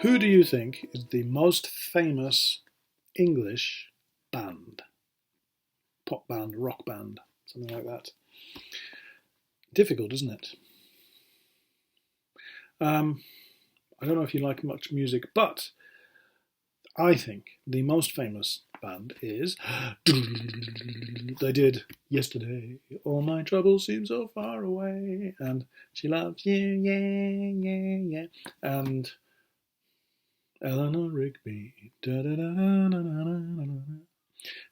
Who do you think is the most famous English band? Pop band, rock band, something like that. Difficult, isn't it? I don't know if you like much music, but I think the most famous band is they did Yesterday, All My Troubles Seem So Far Away, and She Loves You, yeah, yeah, yeah, and Eleanor Rigby, da, da, da, da, da, da, da, da.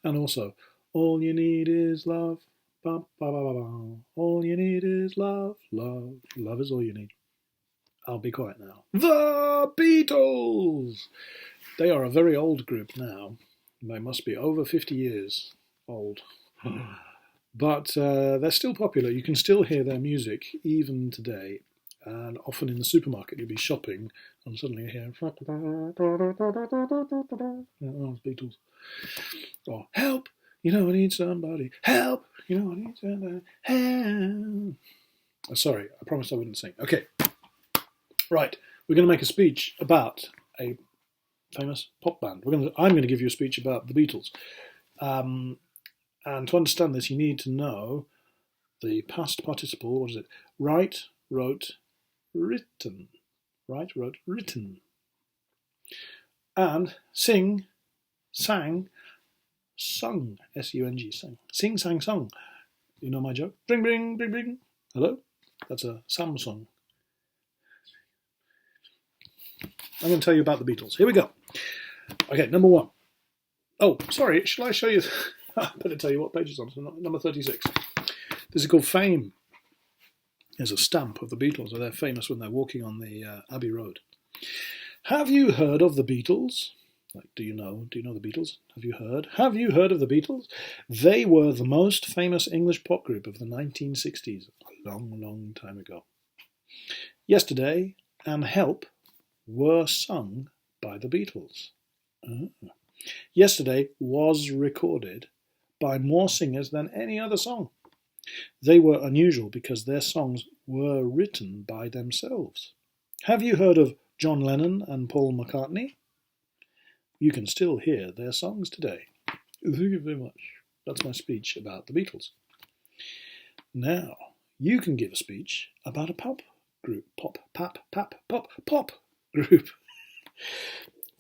And also All You Need Is Love, ba, ba, ba, ba, ba. All you need is love, love, love is all you need. I'll be quiet now. The Beatles! They are a very old group now. They must be over 50 years old. But they're still popular. You can still hear their music even today. And often in the supermarket, you'll be shopping and suddenly you hear, oh, it's Beatles. Or, help, you know I need somebody. Help, you know I need somebody. Help. Oh, sorry, I promised I wouldn't sing. Okay. Right, we're going to make a speech about a famous pop band. I'm going to give you a speech about the Beatles. And to understand this, you need to know the past participle. What is it? Write, wrote, written. Write, wrote, written. And sing, sang, sung. S-U-N-G, sang. Sing, sang, sung. You know my joke? Bring, bring, bring, bring. Hello? That's a Samsung. I'm going to tell you about the Beatles. Here we go. Okay, number one. Oh, sorry, shall I show you? I better tell you what page it's on. So number 36. This is called Fame. There's a stamp of the Beatles. So they're famous when they're walking on the Abbey Road. Have you heard of the Beatles? Like, do you know the Beatles? Have you heard? Have you heard of the Beatles? They were the most famous English pop group of the 1960s, a long, long time ago. Yesterday and Help were sung by the Beatles. Yesterday was recorded by more singers than any other song. They were unusual because their songs were written by themselves. Have you heard of John Lennon and Paul McCartney? You can still hear their songs today. Thank you very much. That's my speech about the Beatles. Now, you can give a speech about a pop group. Pop group.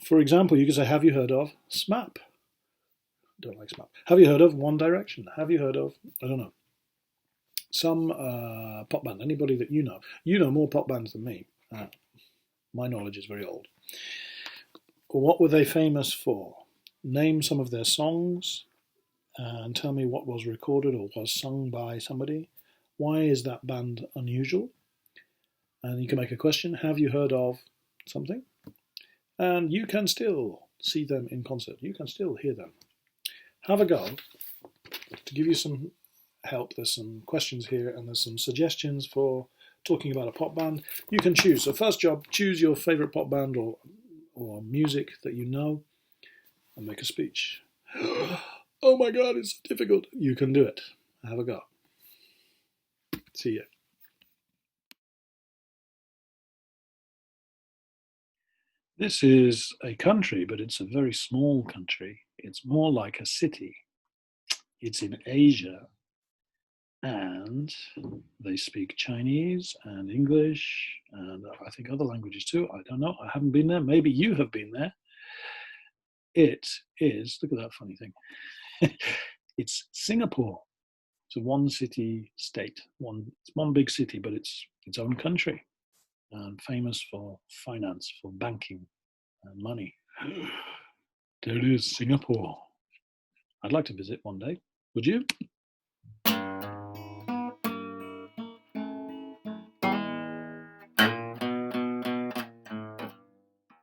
For example, you could say, have you heard of SMAP? Don't like SMAP. Have you heard of One Direction? Have you heard of, I don't know, some pop band? Anybody that you know? You know more pop bands than me. My knowledge is very old. What were they famous for? Name some of their songs and tell me what was recorded or was sung by somebody. Why is that band unusual? And you can make a question. Have you heard of something? And you can still see them in concert. You can still hear them. Have a go. To give you some help, there's some questions here and there's some suggestions for talking about a pop band. You can choose. So first job, choose your favourite pop band or music that you know and make a speech. Oh my God, it's difficult. You can do it. Have a go. See you. This is a country, but it's a very small country. It's more like a city. It's in Asia, and they speak Chinese and English, and I think other languages too. I don't know. I haven't been there. Maybe you have been there. It is, look at that funny thing. It's Singapore. It's a one city state. It's one big city, but it's its own country. And famous for finance, for banking and money. There it is, Singapore. I'd like to visit one day. Would you?